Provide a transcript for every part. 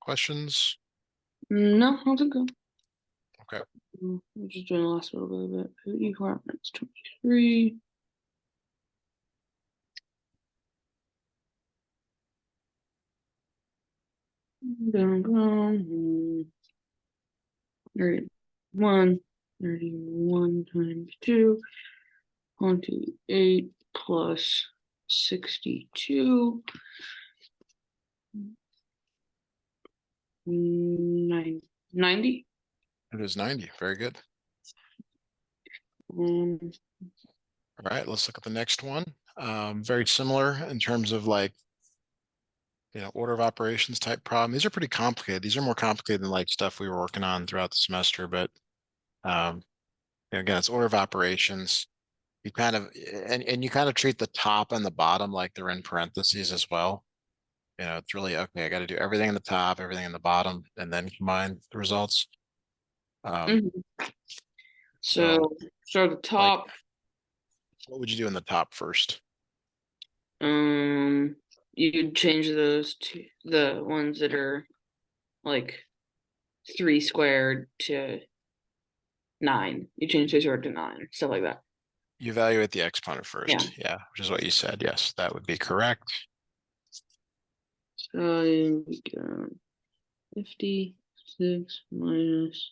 questions? No, I don't think so. Okay. We're just doing the last little bit of it. 54 minutes 23. Boom, boom. 31. 31 times 2. 28 plus 62. 90. It is 90. Very good. Um, All right, let's look at the next one. Very similar in terms of like, order of operations type problem. These are pretty complicated. These are more complicated than like stuff we were working on throughout the semester, but again, it's order of operations. You kind of and you kind of treat the top and the bottom like they're in parentheses as well. It's really okay. I got to do everything in the top, everything in the bottom, and then combine the results. mhm. So So the like, top, what would you do in the top first? you change those to the ones that are like 3 squared to 9. You change 3 squared to 9, stuff like that. You evaluate the exponent Yeah. first. Yeah, which is what you said. Yes, that would be correct. So we got 56 minus.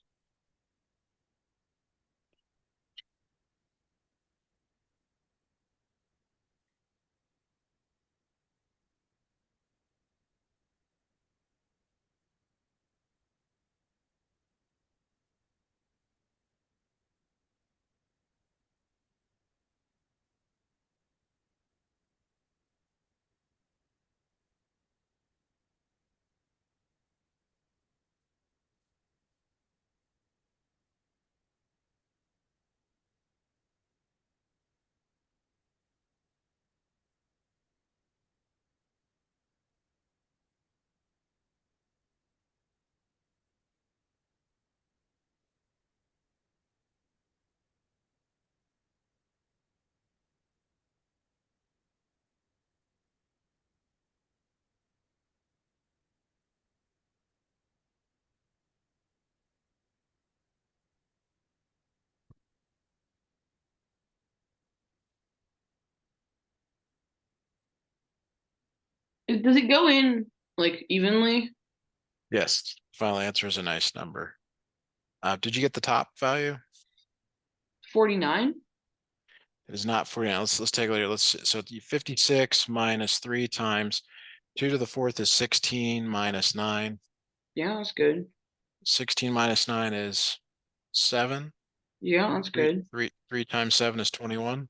Does it go in like evenly? Yes, final answer is a nice number. Did you get the top value? 49? It is not 49. Let's take a look. So 56 minus 3 times 2 to the fourth is 16 minus 9. Yeah, that's good. 16 minus 9 is 7. Yeah, that's 3, good. 3 times 7 is 21.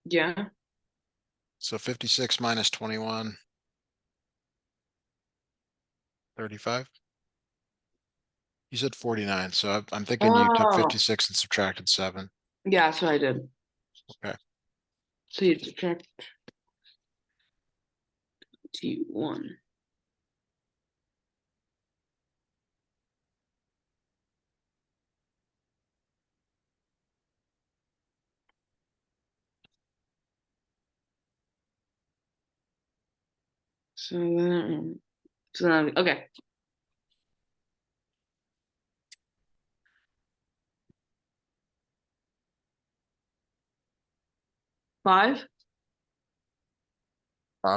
Yeah. So 56 minus 21, 35. You said 49. So I'm thinking you took Oh, 56 and subtracted 7. yeah, that's what I did. Okay. So you subtract T1. So then, okay. 5?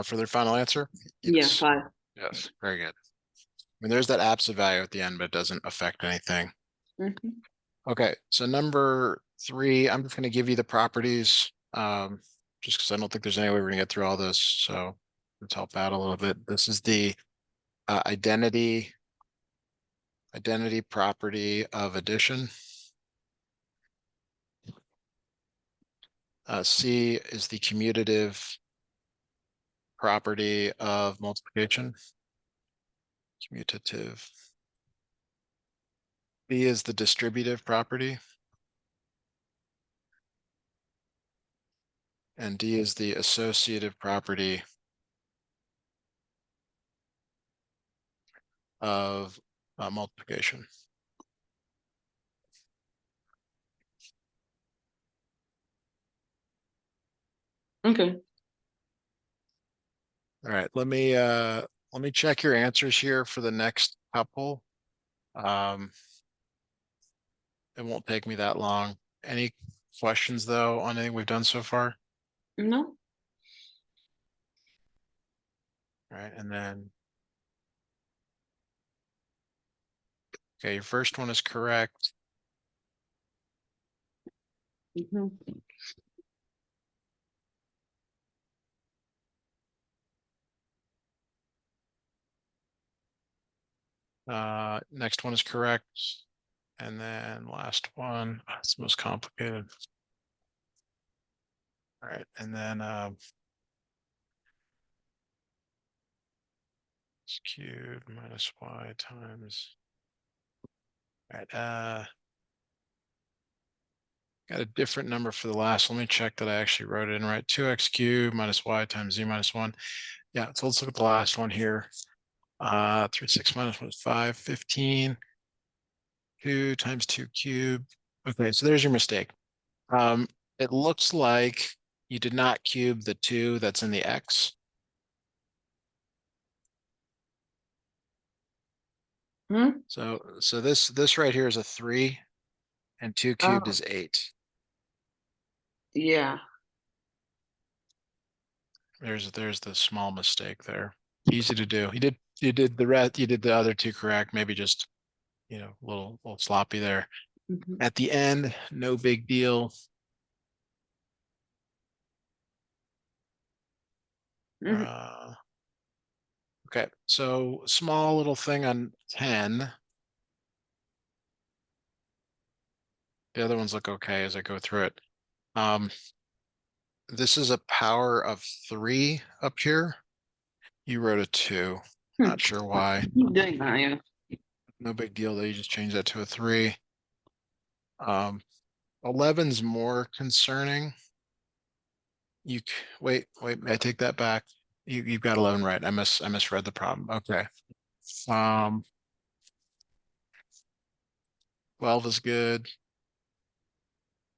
For their final answer? Yeah, Yes. 5. Yes. Very good. I mean, there's that absolute value at the end, but it doesn't affect anything. Mhm. Okay, so number 3, I'm just going to give you the properties, just because I don't think there's any way we're going to get through all this. So let's help out a little bit. This is the identity property of addition. C is the commutative property of multiplication. Commutative. B is the distributive property. And D is the associative property of multiplication. Okay. All right, let let me check your answers here for the next couple. Um, it won't take me that long. Any questions though on anything we've done so far? No. All right, and then, okay, your first one is correct. Mhm. Next one is correct. And then last one, it's the most complicated. All right, and then x cubed minus y times. All right, got a different number for the last. Let me check that I actually wrote it in right. 2x cubed minus y times z minus 1. Yeah, so let's look at the last one here. 3, 6 minus 1 is 5, 15. 2 times 2 cubed. Okay, so there's your mistake. It looks like you did not cube the 2 that's in the x. Hmm? So this right here is a 3, and 2 cubed Oh, is 8. yeah. There's the small mistake there. Easy to do. You did the other two correct, maybe just a little sloppy there. Mhm. At the end, no big deal. Mhm. Uh, okay, so small little thing on 10. The other ones look okay as I go through it. Um, this is a power of 3 up here. You wrote a 2. Hmm. Not sure why. Keep doing that, yeah. No big deal though. You just change that to a 3. Um, 11's more concerning. Wait, I take that back. You've got 11 right. I misread the problem. Okay. Um, 12 is good.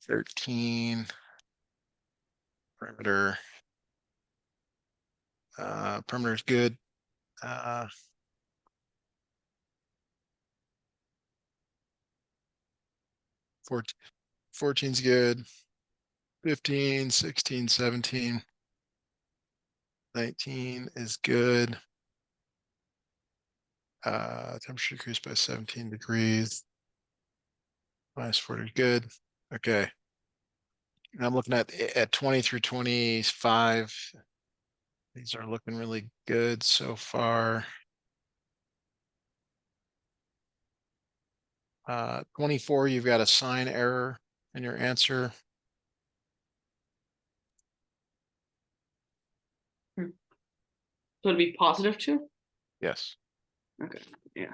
13, perimeter. Perimeter is good. Uh, 14, 14's good. 15, 16, 17, 19 is good. Temperature decreased by 17 degrees. Minus 40, good. Okay. And I'm looking at 20 through 25. These are looking really good so far. 24, you've got a sign error in your answer. Hmm. So it'd be positive too? Yes. Okay, yeah.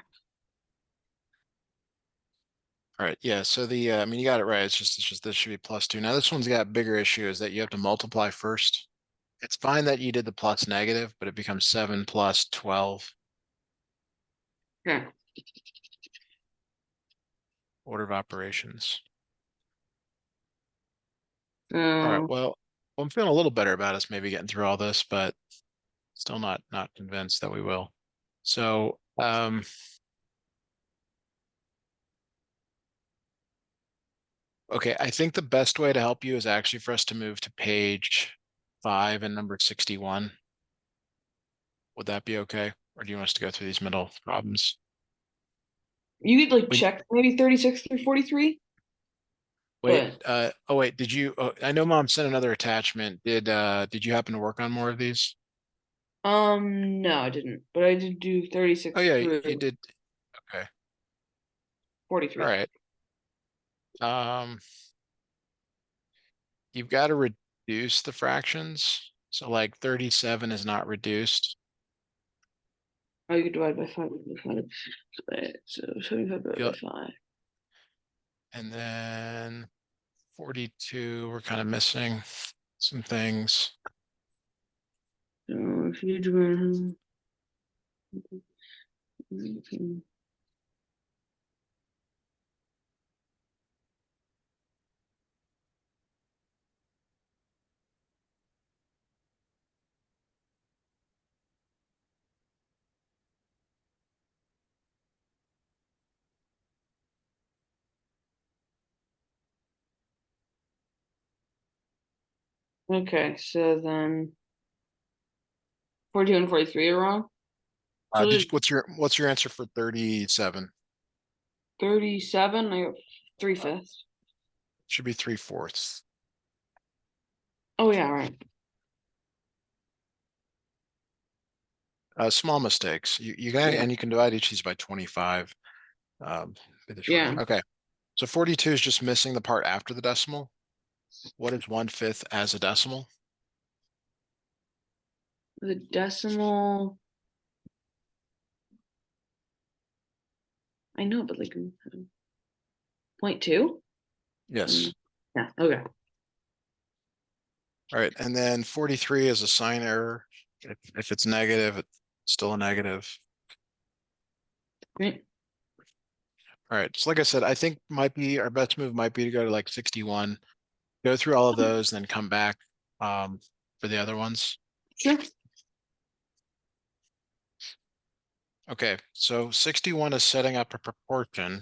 All right. Yeah. So I mean, you got it right. It's just this should be +2. Now this one's got a bigger issue is that you have to multiply first. It's fine that you did the plus negative, but it becomes 7 plus 12 Okay. order of operations. All right. So, Well, I'm feeling a little better about us maybe getting through all this, but still not convinced that we will. So, okay, I think the best way to help you is actually for us to move to page 5 and number 61. Would that be okay? Or do you want us to go through these middle problems? you could like We check maybe 36 through 43, wait, but oh wait, I know mom sent another attachment. Did you happen to work on more of these? no, I didn't. But I did do Oh 36 yeah, you through did. Okay. All 43. right. Um, you've got to reduce the fractions. So like 37 is not reduced. Oh, you could divide by 5. So 75 divided by You'll, 5. and then 42, we're kind of missing some things. So if you do Okay, so then 42 and 43 are wrong. So Did you, there's what's your answer for 37? 37, I got 3/5. Should be 3/4. Oh yeah, right. Small mistakes. You got Yeah. and you can divide each of these by 25. Be the short Yeah. answer. Okay. So 42 is just missing the part after the decimal. What is 1/5 as a decimal? The decimal, I know, but like 0.2? Yes. Yeah, okay. All right. And then 43 is a sign error. If it's negative, it's still a negative. Right. All right. So like I said, I think might be our best move might be to go to like 61, go through all of those, and then come back for the other ones. Sure. Okay. So 61 is setting up a proportion.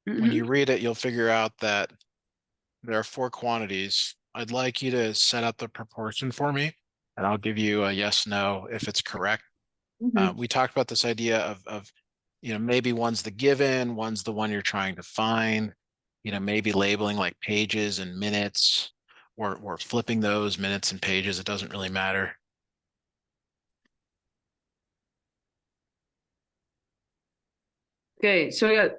When you Hmm. read it, you'll figure out that there are four quantities. I'd like you to set up the proportion for me, and I'll give you a yes, no if it's correct. Hmm. We talked about this idea of maybe one's the given, one's the one you're trying to find, maybe labeling like pages and minutes or flipping those minutes and pages. It doesn't really matter. Okay, so I got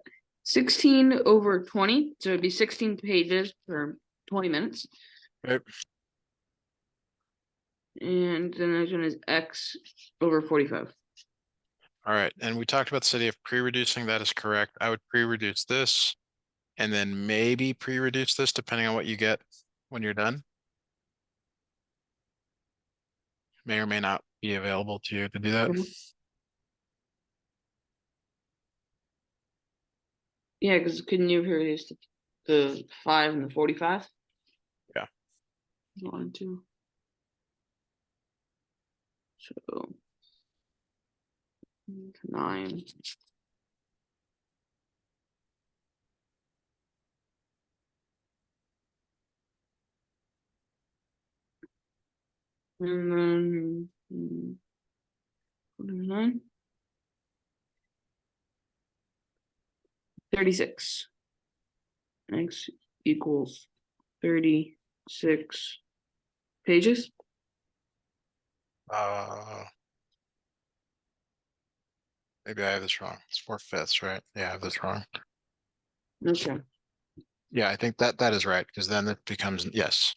16 over 20, so it'd be 16 pages for 20 minutes. Right? And the next one is X over 45. All right. And we talked about the idea of pre-reducing. That is correct. I would pre-reduce this and then maybe pre-reduce this depending on what you get when you're done. May or may not be available to you to do that. Mhm. Yeah, because couldn't you reduce the 5 and the 45? Yeah. One, two. So 9. And then 9. 36. X equals 36 pages. Uh, Maybe I have this wrong. It's 4/5, right? Yeah, I have this wrong. Okay. Yeah, I think that is right because then it becomes yes,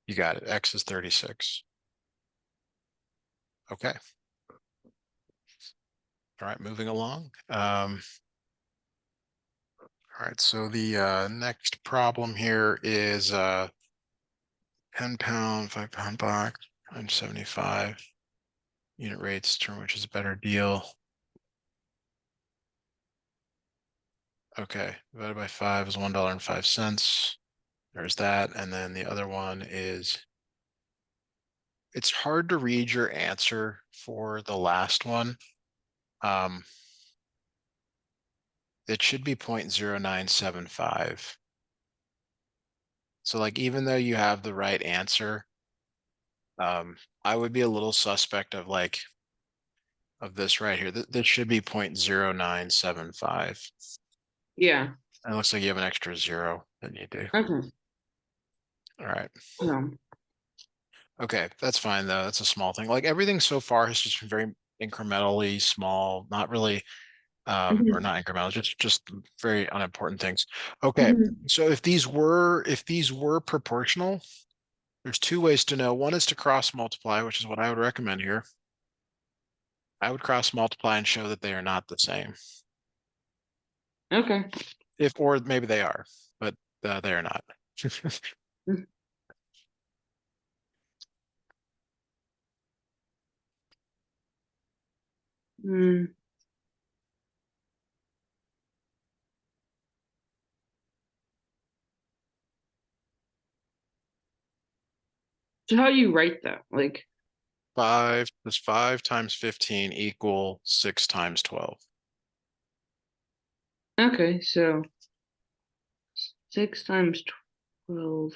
you got it. X is 36. Okay. All right, moving along. All right, so the next problem here is 10 pound, 5 pound box, 175 unit rates, term which is a better deal. Okay, divided by 5 is $1.05. There's that. And then the other one is it's hard to read your answer for the last one. Um, it should be 0.0975. So like even though you have the right answer, I would be a little suspect of like of this right here. This should be 0.0975. Yeah. It looks like you have an extra zero that you do. Okay. All right. No. Okay, that's fine though. That's a small thing. Like everything so far has just been very incrementally small, not really or Mhm. not incremental, just very unimportant things. Okay, Mhm. so if these were proportional, there's two ways to know. One is to cross multiply, which is what I would recommend here. I would cross multiply and show that they are not the same. Okay. If or maybe they are, but they are not. Mm. So how do you write that? Like, 5 times 15 equal 6 times 12. okay, so 6 times 12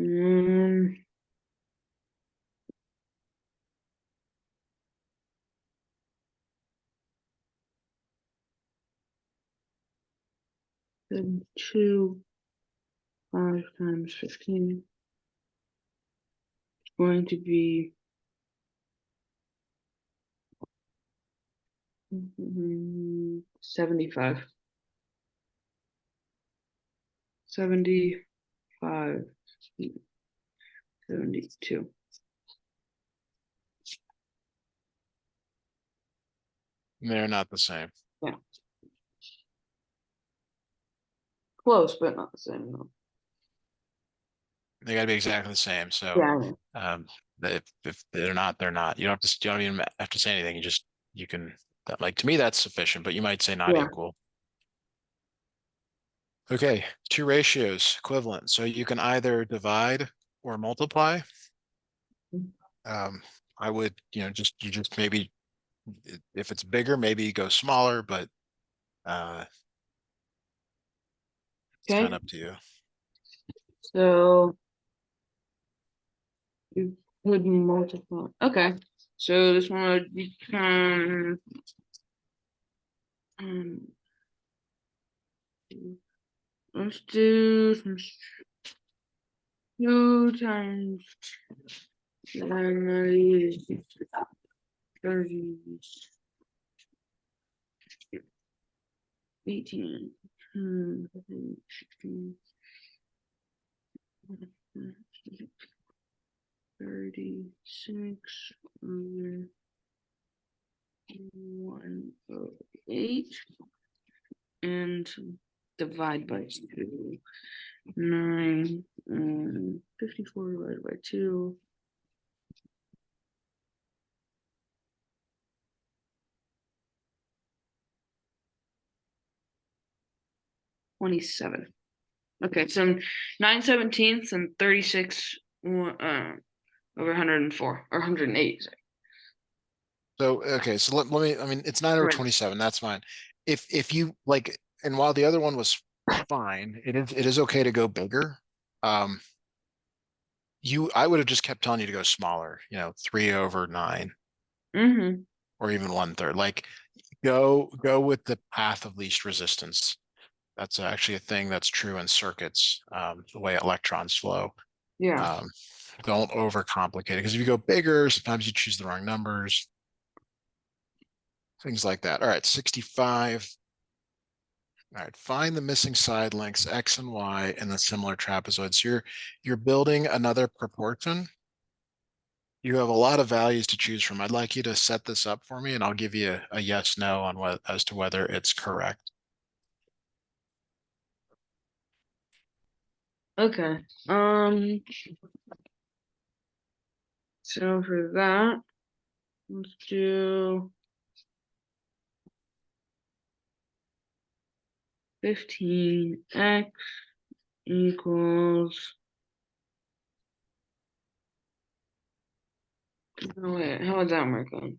Um, then 5 times 15 is going to be 75. 75, 72. They're not the same. Yeah, close, but not the same. No. They got to be exactly the same. So, Yeah, um, if they're not, they're not. You don't even have to say anything. You can, like, to me, that's sufficient, but you might say not yeah. equal. Okay, two ratios equivalent. So you can either divide or multiply. Um, I would, you just maybe, if it's bigger, maybe go smaller, but uh, it's kind Okay, of up to you. so you could multiply. Okay, so this one would become um, let's do some 2 times 30, 18, 16, 36 over 108 and divide by 2. 9, 54 divided by 2. 27. Okay, so 9/17 and 36 over 104 or 108. So, okay, so let me, I mean, it's 9 over Right. 27. That's fine. If you like, and while the other one was fine, it is okay to go bigger. Um, I would have just kept telling you to go smaller, 3/9 Mm-hmm. or even 1/3. Like, go with the path of least resistance. That's actually a thing that's true in circuits, the way electrons flow. Yeah. Um, don't overcomplicate it, because if you go bigger, sometimes you choose the wrong numbers, things like that. All right, 65. All right, find the missing side lengths X and Y in the similar trapezoid. So you're building another proportion. You have a lot of values to choose from. I'd like you to set this up for me, and I'll give you a yes, no on what as to whether it's correct. Okay. So for that, let's do 15x equals. Oh wait, how would that work then?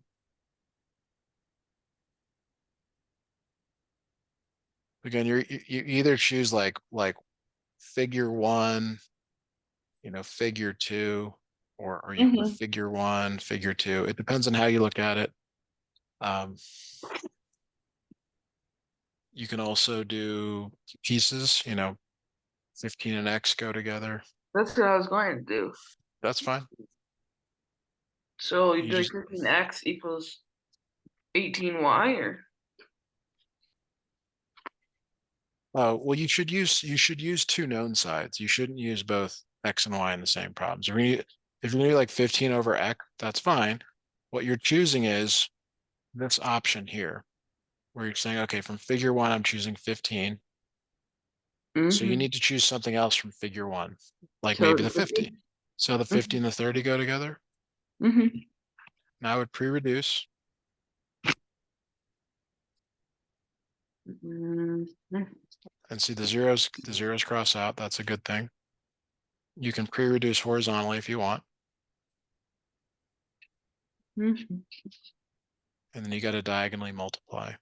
Again, you either choose like figure one, figure two, or you can Mm-hmm. figure one, figure two. It depends on how you look at it. Um, you can also do pieces, 15 and X go together. That's what I was going to do. That's fine. So you'd You be like just 15x equals 18y or? well, you should use two known sides. You shouldn't use both X and Y in the same problems. If you're gonna do like 15 over X, that's fine. What you're choosing is this option here, where you're saying, okay, from figure one, I'm choosing 15. So you Mm-hmm. need to choose something else from figure one, like So maybe the 50. So the 50 and the 30 go together. mm-hmm. Now I would pre-reduce, Mm-hmm. and see the zeros cross out. That's a good thing. You can pre-reduce horizontally if you want, Mm-hmm. and then you got to diagonally multiply.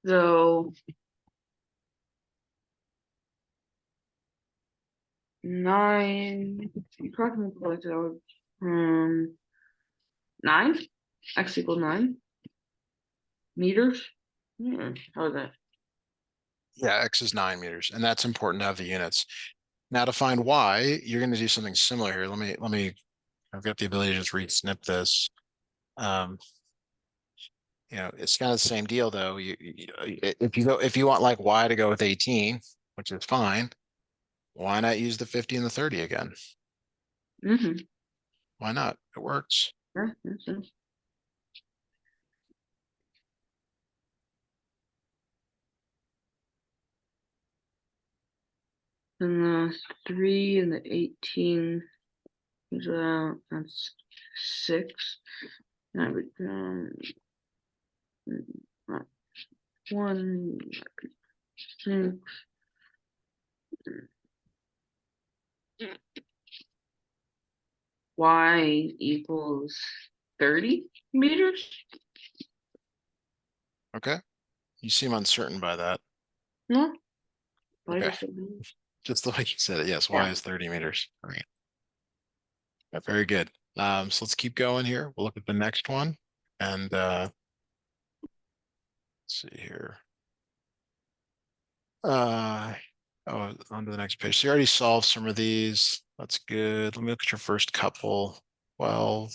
So 9, approximately so, 9, x equals 9 meters. How is that? Yeah, X is 9 meters, and that's important to have the units. Now to find Y, you're going to do something similar here. I've got the ability to just re-snip this. Um, it's kind of the same deal though. If you want like Y to go with 18, which is fine, why not use the 50 and the 30 again? Mm-hmm. Why not? It works. Yeah, makes sense. And the 3 and the 18 is that's 6. That would uh, 1, 6. Y equals 30 meters? Okay. You seem uncertain by that. No, I Okay. just said that. Just the way you said it. Yes, Y Yeah. is 30 meters. All right. Yeah, very good. So let's keep going here. We'll look at the next one. And let's see here. Uh, on to the next page. So you already solved some of these. That's good. Let me look at your first couple. 12.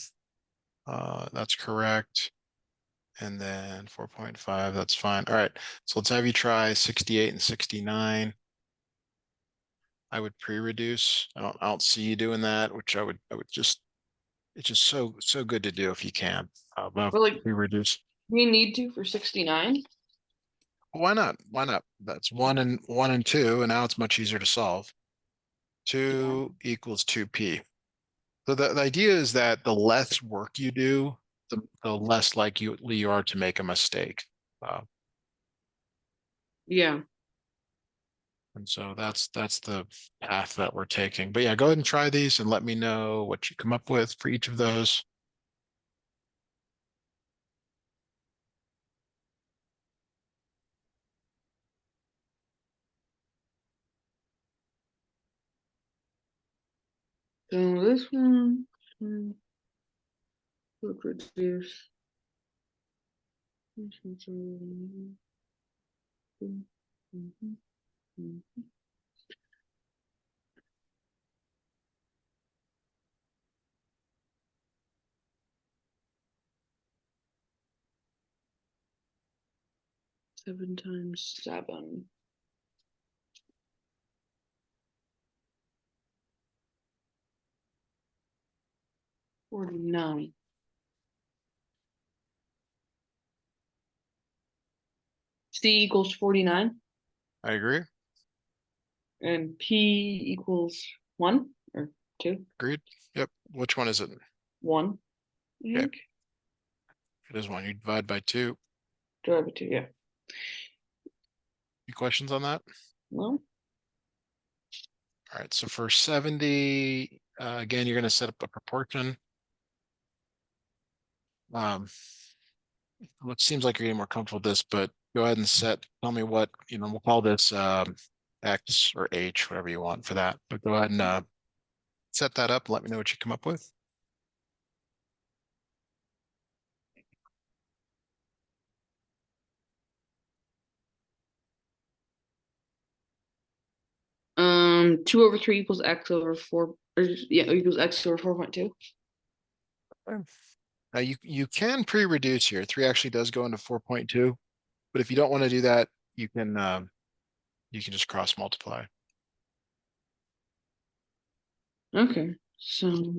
That's correct. And then 4.5, that's fine. All right. So let's have you try 68 and 69. I would pre-reduce. I don't see you doing that, which I would just, it's just so good to do if you can. But But like, pre-reduce. we need to for 69. Why not? Why not? That's one and two, and now it's much easier to solve. Yeah. Two equals 2p. So the idea is that the less work you do, the less likely you are to make a mistake. Uh, Yeah. and so that's the path that we're taking. But yeah, go ahead and try these and let me know what you come up with for each of those. So this one would reduce. This one's Mhm. 7 times 7. 49. C equals 49 I agree. and P equals 1 or 2? Agreed. Yep. Which one is it? 1, I Okay. think. It is one. You divide by two. Divide 2, yeah. Any questions on that? Well, All right. So for 70, again, you're going to set up a proportion. Um, it seems like you're getting more comfortable with this, but go ahead and tell me what, we'll call this X or H, whatever you want for that. But go ahead and set that up. Let me know what you come up with. 2 over 3 equals x over 4, or yeah, equals x over 4.2. Okay. Now you can pre-reduce here. 3 actually does go into 4.2, but if you don't want to do that, you can just cross multiply. Okay, so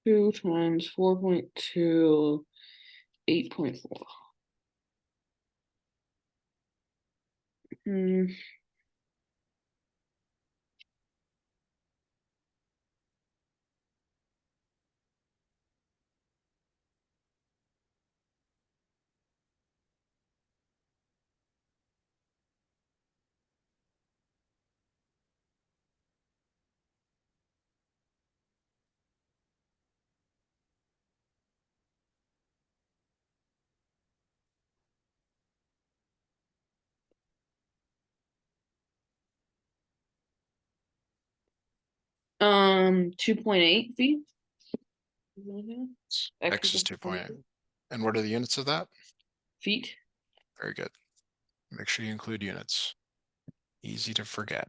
2 times 4.2, 8.4. Hmm. 2.8 feet. X X is equals 2.8. 2.8 And what are the units of that? feet. Very good. Make sure you include units. Easy to forget.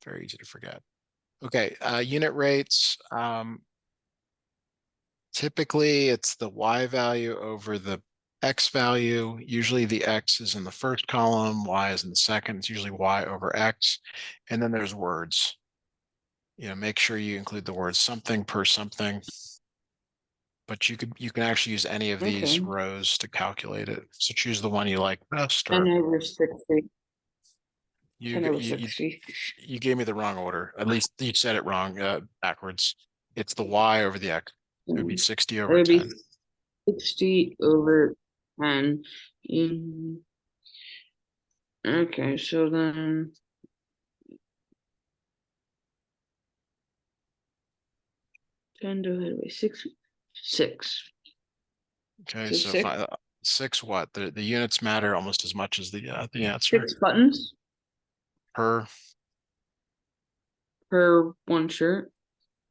Very easy to forget. Okay, unit rates. Typically, it's the Y value over the X value. Usually the X is in the first column, Y is in the second. It's usually Y over X. And then there's words. Make sure you include the words something per something. But you can actually use any of these Okay. rows to calculate it. So choose the one you like best, 10 or over 60. you 10 over you you, 60. you gave me the wrong order. At least you said it wrong, backwards. It's the Y over the X. It would be Mm. 60 It over would be 10. 60 over 10. Okay, so then 10 divided by 6. 6. Okay, So so 6. six what? The units matter almost as much as the answer. 6 buttons Per, per one shirt.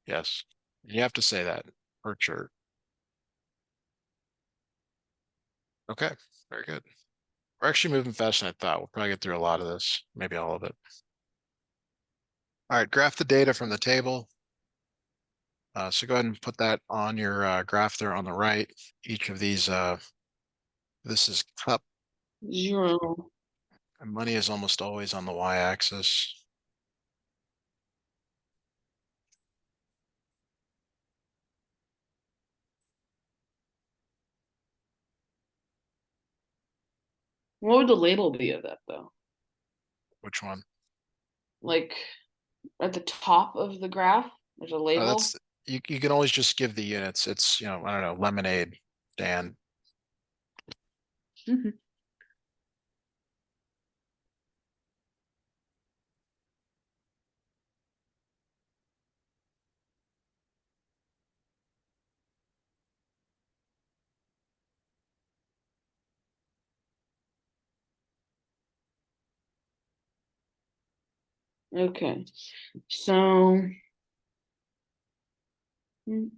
yes. You have to say that per shirt. Okay, very good. We're actually moving faster than I thought. We'll probably get through a lot of this, maybe all of it. All right, graph the data from the table. So go ahead and put that on your graph there on the right. Each of these, this is cup, 0. and money is almost always on the y-axis. What would the label be of that though? Which one? Like at the top of the graph, there's a Oh, label. that's you can always just give the units. It's I don't know, lemonade stand. Mhm. Okay, so mm,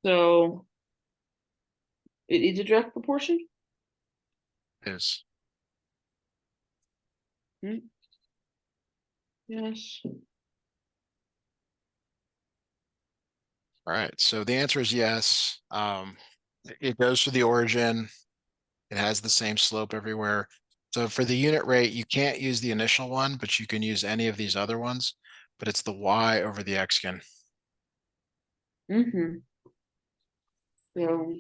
so it is a direct proportion. Is Mm, Yes. all right. So the answer is yes. It goes to the origin. It has the same slope everywhere. So for the unit rate, you can't use the initial one, but you can use any of these other ones. But it's the y over the x skin. Mm-hmm. So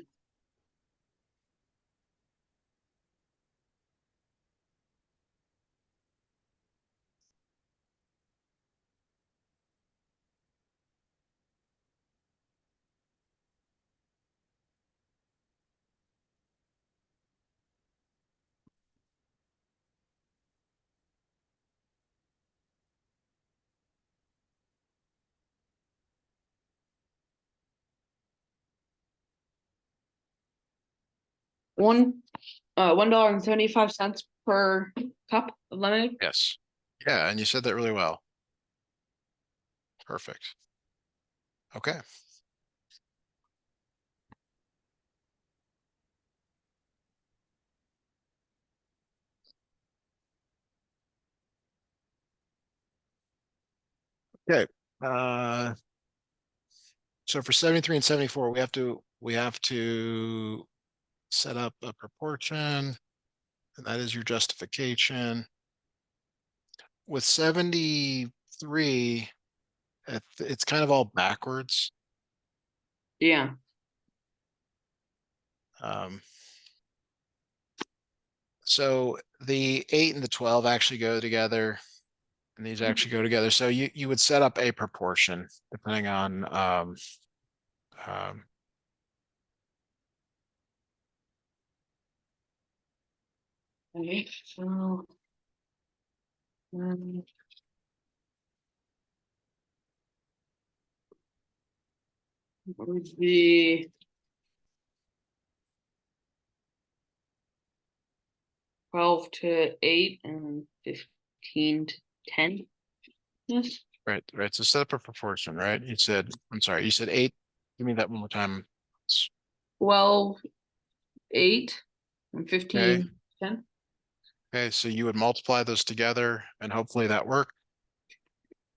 $1.75 per cup of lemonade. Yes. Yeah, and you said that really well. Perfect. Okay. Okay. Uh, so for 73 and 74, we have to set up a proportion, and that is your justification. With 73, it's kind of all backwards. Yeah. Um, so the 8 and the 12 actually go together, and these actually go together. So you would set up a proportion depending on um, Okay, so um, what would be 12 to 8 and 15 to 10? Yes. Right, right. So set up a proportion, right? You said, I'm sorry, you said eight. Give me that one more time. 12, 8, and Okay. 15, 10. Okay. So you would multiply those together and hopefully that worked.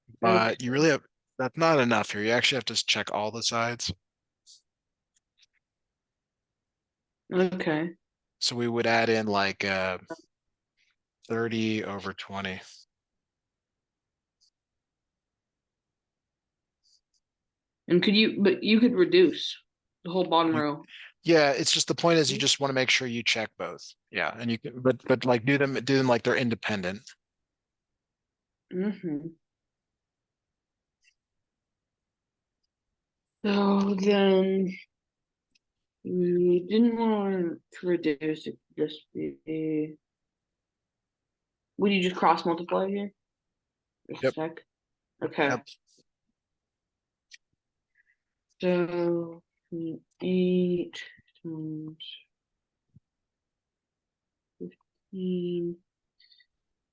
Okay. But you really have, that's not enough here. You actually have to check all the sides. Okay. So we would add in like 30 over 20. And but you could reduce the whole bottom You, row. yeah, it's just the point is you just want to make sure you check both. Yeah, and you can, but like do them like they're independent. Mm-hmm. So then we didn't want to reduce it, just be. Would you just cross multiply here? Yep. Just check. Okay. Yep. So 8 times 15,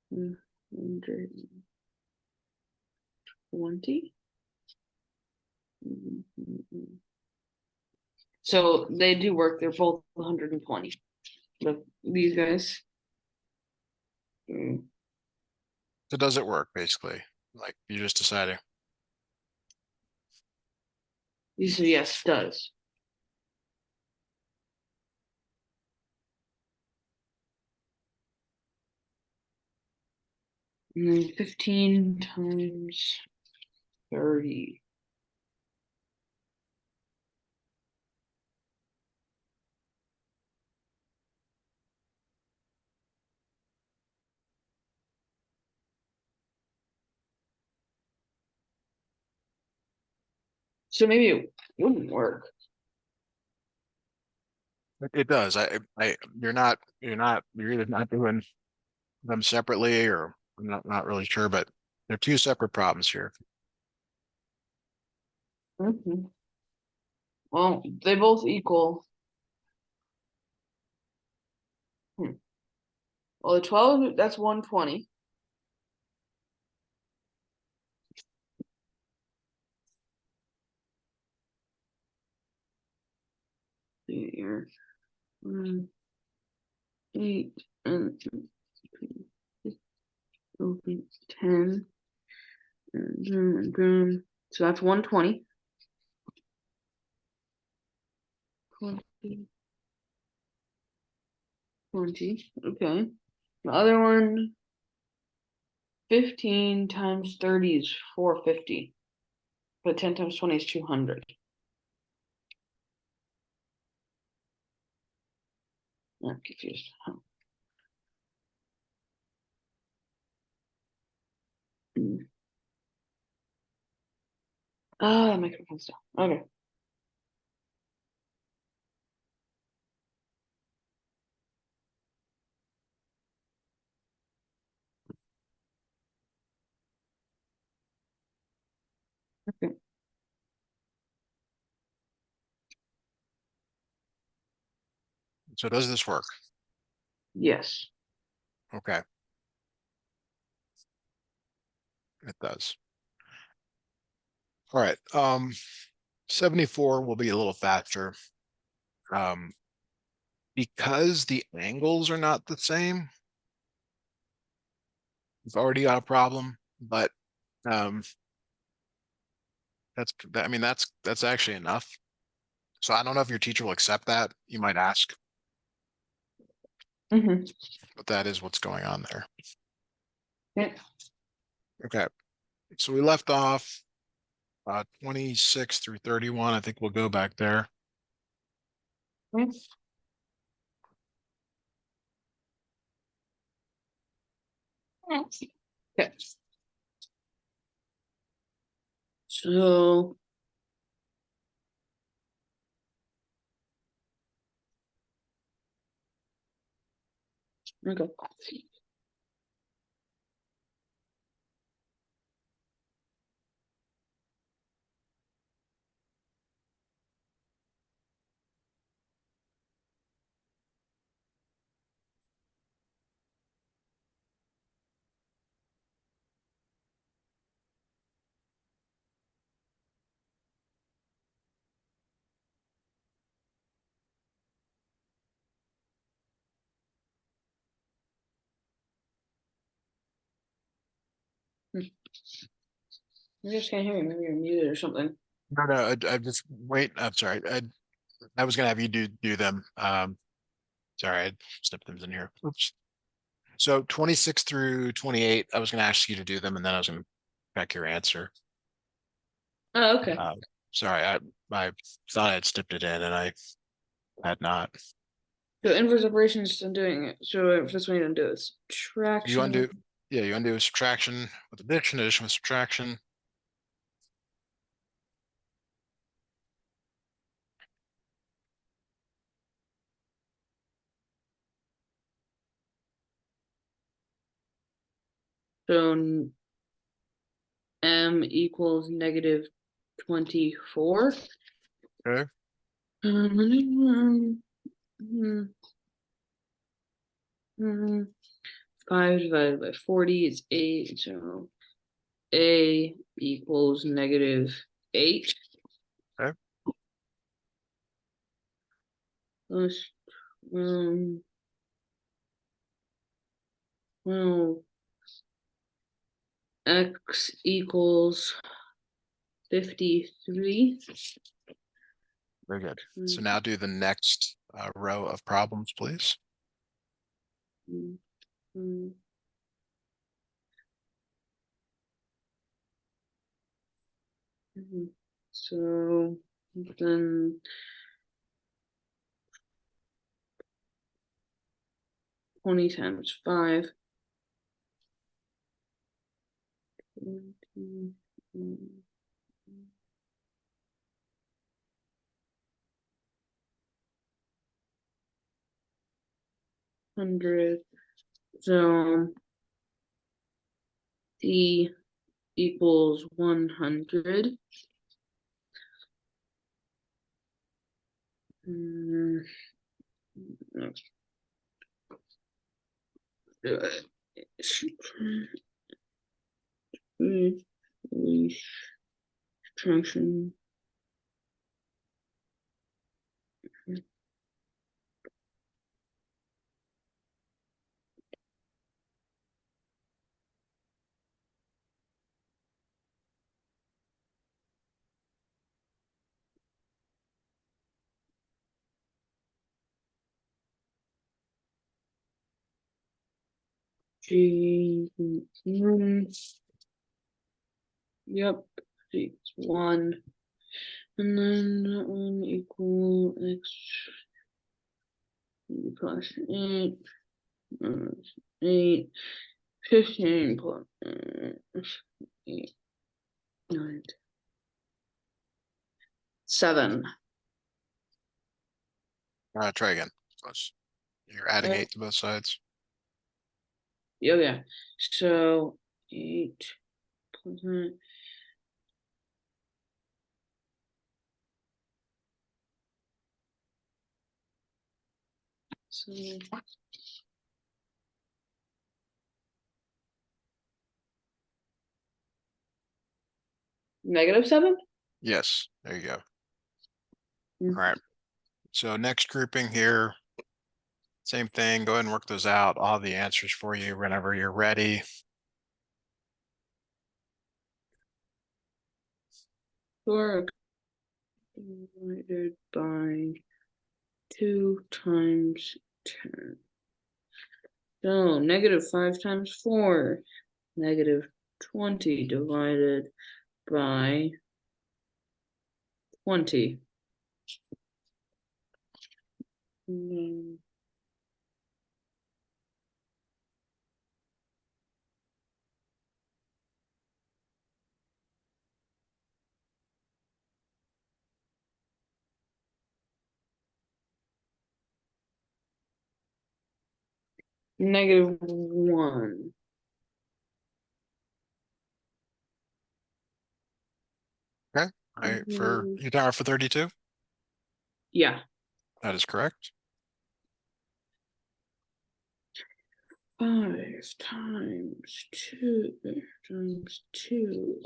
120. So they do work. They're both 120. But these guys. Mm. So does it work basically? Like you just decided. These are yes, does. And then 15 times 30. So maybe it wouldn't work. It does. You're either not doing them separately or I'm not really sure, but they're two separate problems here. Mhm. Well, they both equal. Hmm. Well, the 12, that's 120. Here. 8 and it'll be 10 and boom. So that's 120. 20, 20. Okay. The other one, 15 times 30 is 450. But 10 times 20 is 200. I'm confused. Mm. Oh, that makes sense now. Okay. Okay. So does this work? Yes. Okay, it does. All right. 74 will be a little faster. Um, because the angles are not the same, we've already got a problem, but um I mean that's actually enough. So I don't know if your teacher will accept that. You might ask, Mm-hmm. but that is what's going on there. Yeah. Okay. So we left off 26 through 31. I think we'll go back there. Okay. So Okay. I just can't hear you. Maybe you're muted or something. No, no, I just wait. I'm sorry. I was gonna have you do them. Sorry, I snipped them in here. Oops. So 26 through 28, I was gonna ask you to do them, and then I was gonna check your answer. Oh, okay. Um, sorry, I thought I had snipped it in, and I had not. So inverse operations, I'm doing it. So first one you don't do is You subtraction. undo, yeah, you undo subtraction with addition, addition with subtraction. So m equals negative 24. Okay, Mm, 5 divided by 40 is 8. So a equals negative 8. okay, Plus, um, well, x equals 53. very good. So Mm, now do the next row of problems, please. mm, mm. So then 20 times 5. 100. So D equals 100. Mm, Subtraction. G. Yep. G is 1. And then that one equal x plus 8. 8. 15 plus 8. 9. 7. Try again. Plus, you're adding Okay. 8 to both sides. Yeah. So 8 plus 9. So -7? Yes, there you go. All Mm. right. So next grouping here, same thing. Go ahead and work those out. I'll have the answers for you whenever you're ready. 4 divided by 2 times 10. So -5 times 4. -20 divided by 20. Mm, -1. Okay. I for Mhm. you down for 32? Yeah. That is correct. 5 times 2 times 2.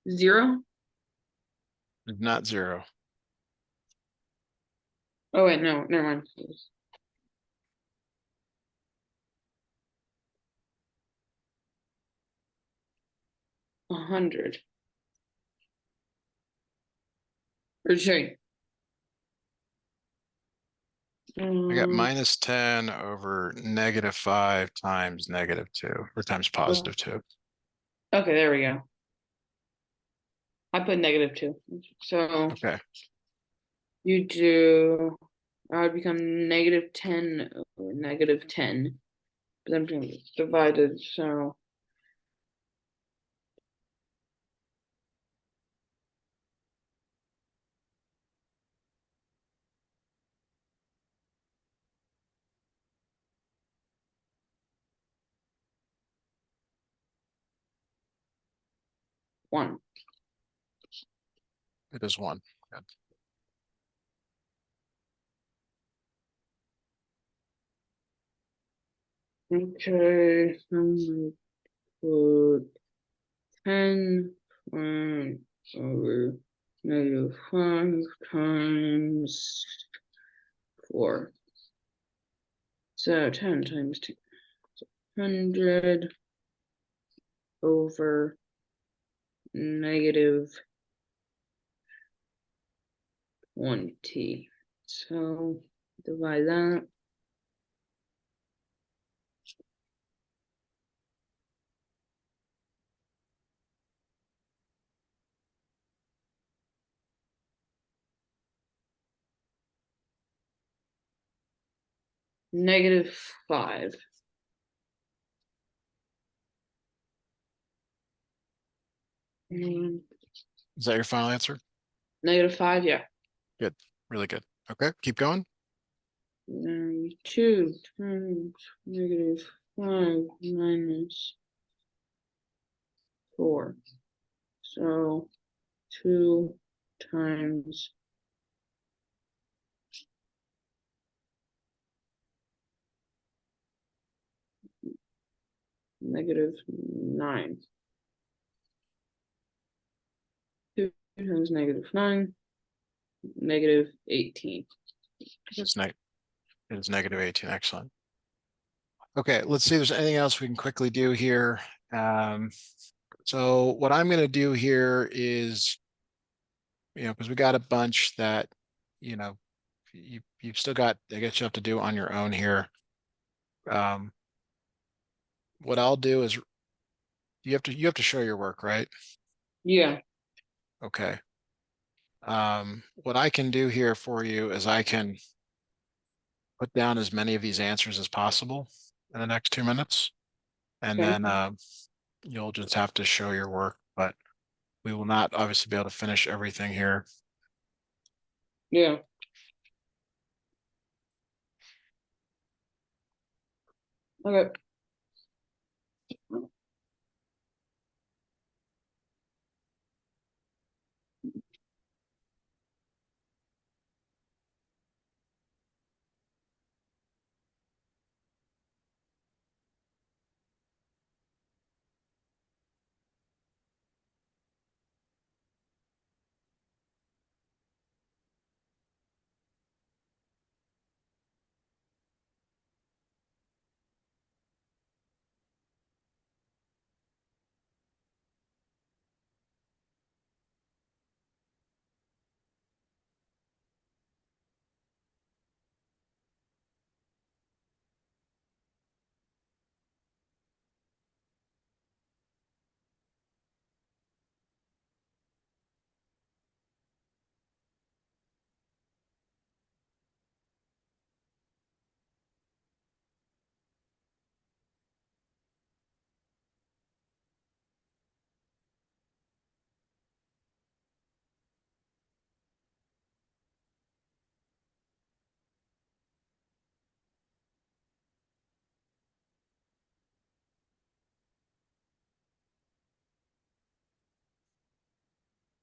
0. Not zero. Oh wait, no, never mind. 100. Or sorry. I got Um, -10 over -5 times -2 or times oh, +2. okay, there we go. I put -2. So Okay. you do, I would become -10 over -10. But then divided, so 1. It is one. Good. Okay, I'm gonna put 10 over -5 times 4. So 10 times 200 over -20. So divide that. -5. Mm, Is that your final answer? -5, yeah. Good. Really good. Okay, keep going. 2 times -5 minus 4. So 2 times -9. 2 times -9, -18. It's neg it is -18. Excellent. Okay, let's see if there's anything else we can quickly do here. Um, so what I'm going to do here is, because we got a bunch that, you know, you've still got, I guess you have to do on your own here. Um, what I'll do is you have to show your work, right? Yeah, Okay. What I can do here for you is I can put down as many of these answers as possible in the next 2 minutes, and okay. then you'll just have to show your work, but we will not obviously be able to finish everything here. Yeah. Okay.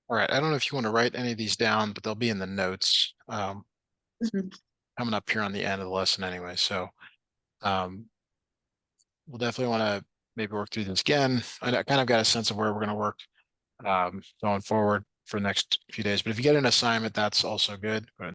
All right, I don't know if you want to write any of these down, but they'll be in the notes Mhm. coming up here on the end of the lesson anyway. So um, we'll definitely want to maybe work through this again. I kind of got a sense of where we're going to work going forward for the next few days. But if you get an assignment, that's also good.